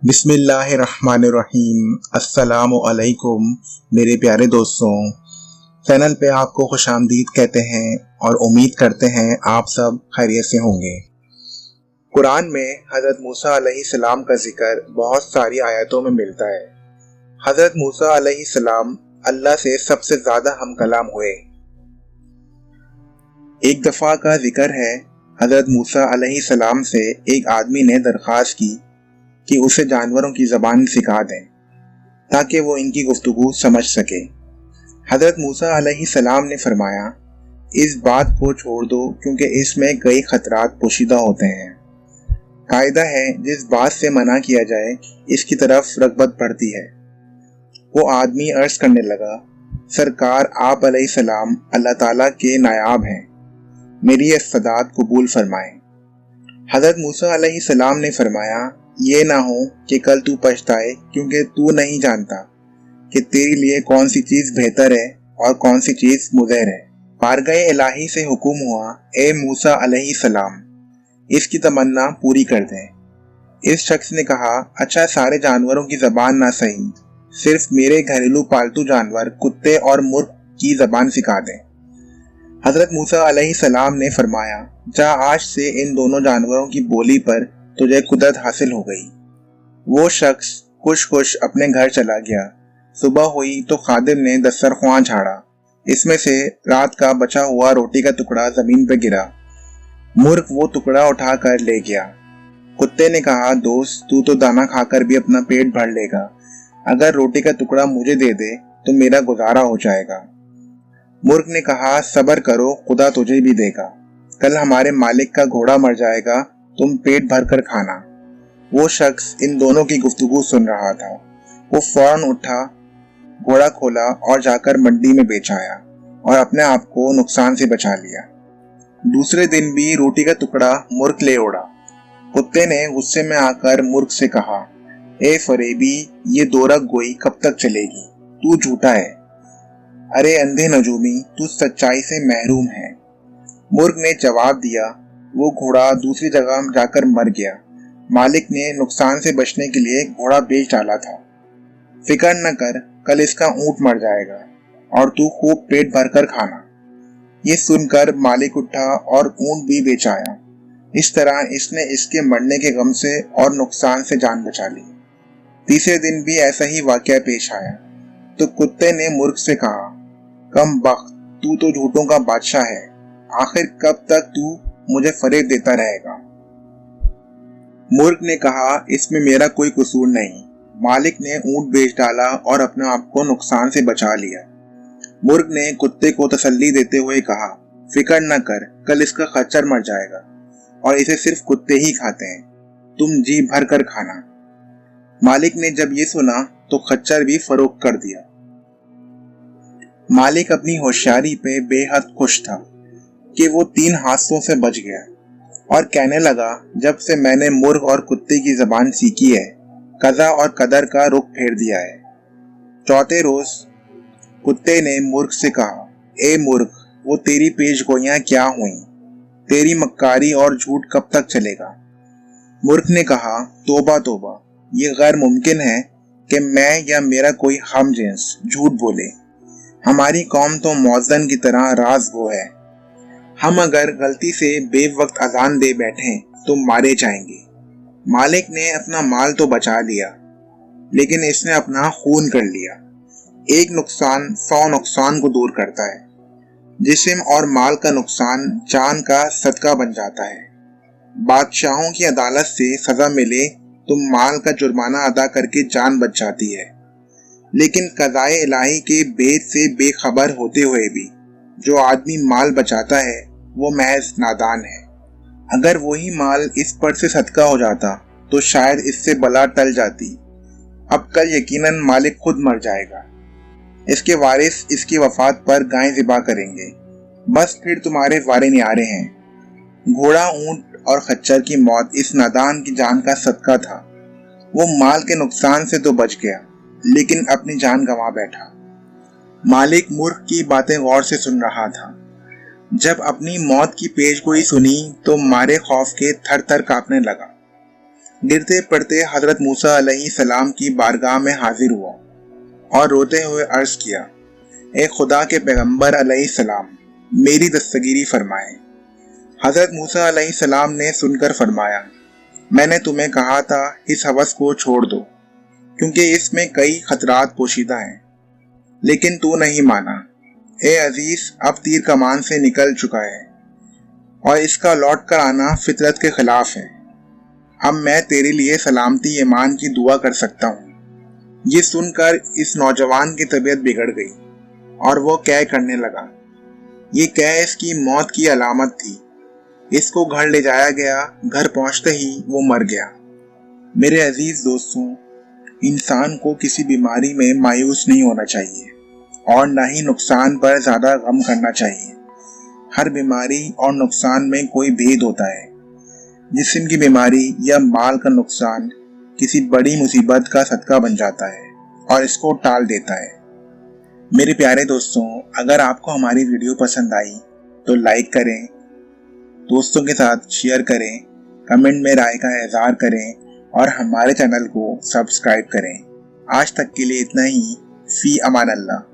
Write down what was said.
बिस्मिल्लाहिर्रहमानिर्रहीम। अस्सलामु अलैकुम मेरे प्यारे दोस्तों, चैनल पे आपको खुशामदीद कहते हैं और उम्मीद करते हैं आप सब खैरियत से होंगे। कुरान में हज़रत मूसा अलैहिस्सलाम का जिक्र बहुत सारी आयतों में मिलता है। हज़रत मूसा अलैहिस्सलाम अल्लाह से सबसे ज़्यादा हम कलाम हुए। एक दफ़ा का जिक्र है, हज़रत मूसा अलैहिस्सलाम से एक आदमी ने दरख्वास्त की कि उसे जानवरों की ज़बान सिखा दें ताकि वो इनकी गुफ्तगू समझ सके। हज़रत मूसा अलैहिस्सलाम ने फरमाया, इस बात को छोड़ दो क्योंकि इसमें कई खतरात पोशीदा होते हैं। कायदा है, जिस बात से मना किया जाए इसकी तरफ रग़बत बढ़ती है। वो आदमी अर्ज़ करने लगा, सरकार आप अलैहिस्सलाम अल्लाह ताला के नायाब हैं, मेरी इस्तदात कबूल फरमाएं। हज़रत मूसा अलैहिस्सलाम ने फरमाया, ये ना हो कि कल तू पछताए क्योंकि तू नहीं जानता कि तेरे लिए कौन सी चीज़ बेहतर है और कौन सी चीज़ मुज़र है। बारगाह इलाही से हुक्म हुआ, ए मूसा अलैहिस्सलाम, इसकी तमन्ना पूरी कर दें। इस शख्स ने कहा, अच्छा सारे जानवरों की ज़बान ना सही, सिर्फ मेरे घरेलू पालतू जानवर कुत्ते और मुर्ग की ज़बान सिखा दें। हज़रत मूसा अलैहिस्सलाम ने फरमाया, जा आज से इन दोनों जानवरों की बोली पर तुझे कुदरत हासिल हो गई। वो शख्स खुश खुश अपने घर चला गया। सुबह हुई तो खादिम ने दस्तरख्वां झाड़ा, इसमें से रात का बचा हुआ रोटी का टुकड़ा जमीन पर गिरा। मुर्ग वो टुकड़ा उठा कर ले गया। कुत्ते ने कहा, दोस्त तू तो दाना खाकर भी अपना पेट भर लेगा, अगर रोटी का टुकड़ा मुझे दे दे तो मेरा गुजारा हो जाएगा। मुर्ग ने कहा, सब्र करो, खुदा तुझे भी देगा, कल हमारे मालिक का घोड़ा मर जाएगा, तुम पेट भर कर खाना। वो शख्स इन दोनों की गुफ्तगू सुन रहा था। वो फौरन उठा, घोड़ा खोला और जाकर मंडी में बेच आया और अपने आप को नुकसान से बचा लिया। दूसरे दिन भी रोटी का टुकड़ा मुर्ग ले उड़ा। कुत्ते ने गुस्से में आकर मुर्ग से कहा, ए फरेबी, ये दोरक गोई कब तक चलेगी, तू झूठा है। अरे अंधे नजूमी, तू सच्चाई से महरूम है। मुर्ग ने जवाब दिया, वो घोड़ा दूसरी जगह जाकर मर गया, मालिक ने नुकसान से बचने के लिए घोड़ा बेच डाला था। फिक्र न कर, कल इसका ऊंट मर जाएगा और तू खूब पेट भर कर खाना। ये सुनकर मालिक उठा और ऊंट भी बेच आया। इस तरह इसने इसके मरने के गम से और नुकसान से जान बचा ली। तीसरे दिन भी ऐसा ही वाकया पेश आया तो कुत्ते ने मुर्ग से कहा, कम बख्त, तू तो झूठों का बादशाह है, आखिर कब तक तू मुझे फरेब देता रहेगा। मुर्ग ने कहा, इसमें मेरा कोई कसूर नहीं, मालिक ने ऊंट बेच डाला और अपने आप को नुकसान से बचा लिया। मुर्ग ने कुत्ते को तसल्ली देते हुए कहा, फिक्र न कर, कल इसका खच्चर मर जाएगा और इसे सिर्फ कुत्ते ही खाते हैं, तुम जी भर कर खाना। मालिक ने जब ये सुना तो खच्चर भी फरोख्त कर दिया। मालिक अपनी होशियारी पे बेहद खुश था कि वो 3 हादसों से बच गया और कहने लगा, जब से मैंने मुर्ग और कुत्ते की जबान सीखी है, कज़ा और कदर का रुख फेर दिया है। चौथे रोज कुत्ते ने मुर्ग से कहा, ए मुर्ग, वो तेरी पेशगोइयां क्या हुई, तेरी मक्कारी और झूठ कब तक चलेगा। मुर्ग ने कहा, तोबा तोबा, ये गैर मुमकिन है कि मैं या मेरा कोई हम जिन्स झूठ बोले, हमारी कौम तो मौज़न की तरह राज़गो है, हम अगर गलती से बेवक्त अजान दे बैठें तो मारे जाएंगे। मालिक ने अपना माल तो बचा लिया लेकिन इसने अपना खून कर लिया। एक नुकसान 100 नुकसान को दूर करता है। जिस्म और माल का नुकसान जान का सदका बन जाता है। बादशाहों की अदालत से सजा मिले तो माल का जुर्माना अदा करके जान बच जाती है, लेकिन कज़ाए इलाही के भेद से बेखबर होते हुए भी जो आदमी माल बचाता है वो महज नादान है। अगर वही माल इस पर से सदका हो जाता तो शायद इससे बला टल जाती। अब कल यकीनन मालिक खुद मर जाएगा, इसके वारिस इसकी वफात पर गाय ज़िबा करेंगे, बस फिर तुम्हारे वारे न्यारे हैं। घोड़ा, ऊंट और खच्चर की मौत इस नादान की जान का सदका था। वो माल के नुकसान से तो बच गया लेकिन अपनी जान गंवा बैठा। मालिक मुर्ग की बातें गौर से सुन रहा था। जब अपनी मौत की पेशगोई सुनी तो मारे खौफ के थर थर कांपने लगा। गिरते पड़ते हजरत मूसा अलैहिस्सलाम की बारगाह में हाजिर हुआ और रोते हुए अर्ज किया, ए खुदा के पैगंबर अलैहिस्सलाम, मेरी दस्तगीरी फरमाएं। हजरत मूसा अलैहिस्सलाम ने सुनकर फरमाया, मैंने तुम्हें कहा था इस हवस को छोड़ दो, क्योंकि इसमें कई खतरात पोशीदा हैं, लेकिन तू नहीं माना। ए अजीज, अब तीर कमान से निकल चुका है और इसका लौट कर आना फितरत के खिलाफ है। अब मैं तेरे लिए सलामती ईमान की दुआ कर सकता हूँ। ये सुनकर इस नौजवान की तबीयत बिगड़ गई और वो कै करने लगा। ये कै इसकी मौत की अलामत थी। इसको घर ले जाया गया। घर पहुंचते ही वो मर गया। मेरे अजीज दोस्तों, इंसान को किसी बीमारी में मायूस नहीं होना चाहिए और न ही नुकसान पर ज्यादा गम करना चाहिए। हर बीमारी और नुकसान में कोई भेद होता है। जिस्म की बीमारी या माल का नुकसान किसी बड़ी मुसीबत का सदका बन जाता है और इसको टाल देता है। मेरे प्यारे दोस्तों, अगर आपको हमारी वीडियो पसंद आई तो लाइक करें, दोस्तों के साथ शेयर करें, कमेंट में राय का इज़हार करें और हमारे चैनल को सब्सक्राइब करें। आज तक के लिए इतना ही। फी अमान अल्लाह।